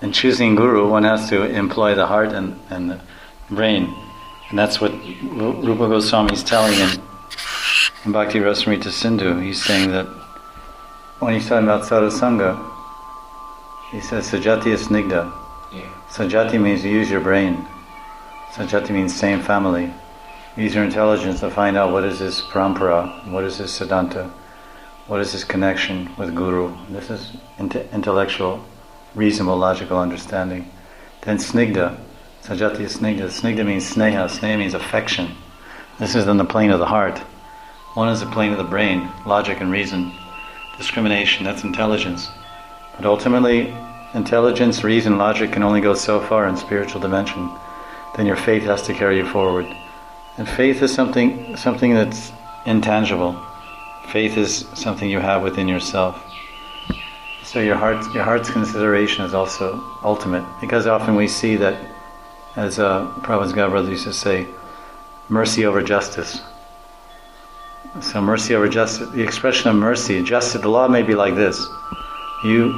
In choosing guru, one has to employ the heart and the brain. And that's what Rupa Goswami is telling in Bhakti Rasamrita Sindhu. He's saying that when he's talking about sadhusanga, he says sajati snigdha. Yeah. Sajati means you use your brain. Sajati means same family. Use your intelligence to find out what is his parampara, what is his siddhanta, what is his connection with guru. This is intellectual, reasonable, logical understanding. Then snigdha, sajati snigdha. Snigdha means sneha. Sneha means affection. This is on the plane of the heart. One is the plane of the brain, logic and reason. Discrimination, that's intelligence. But ultimately, intelligence, reason, logic can only go so far in spiritual dimension. Then your faith has to carry you forward. And faith is something that's intangible. Faith is something you have within yourself. So your heart's consideration is also ultimate, because often we see that, as Prabhupada's Godbrother used to say, mercy over justice. So mercy over justice, the expression of mercy, justice, the law may be like this: you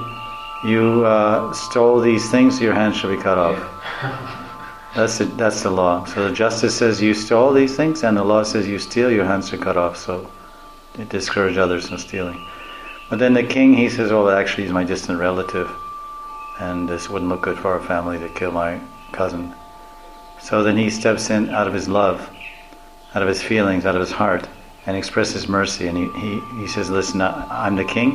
stole these things, your hand shall be cut off. That's the law. So the justice says you stole these things, and the law says you steal, your hands are cut off. So it discourages others from stealing. But then the king, he says, oh, actually he's my distant relative, and this wouldn't look good for our family to kill my cousin. So then he steps in out of his love, out of his feelings, out of his heart, and expresses mercy. And he says, listen, I'm the king,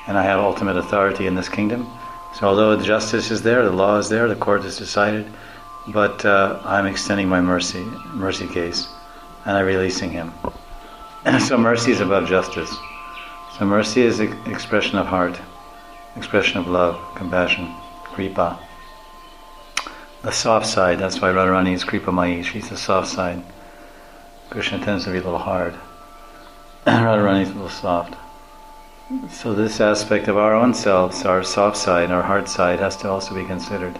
and I have ultimate authority in this kingdom. So although the justice is there, the law is there, the court has decided, but I'm extending my mercy case, and I'm releasing him. So mercy is above justice. So mercy is an expression of heart, expression of love, compassion, kripa. The soft side, that's why Radharani is kripa mai, she's the soft side. Krishna tends to be a little hard. Radharani is a little soft. So this aspect of our own selves, our soft side, our hard side, has to also be considered.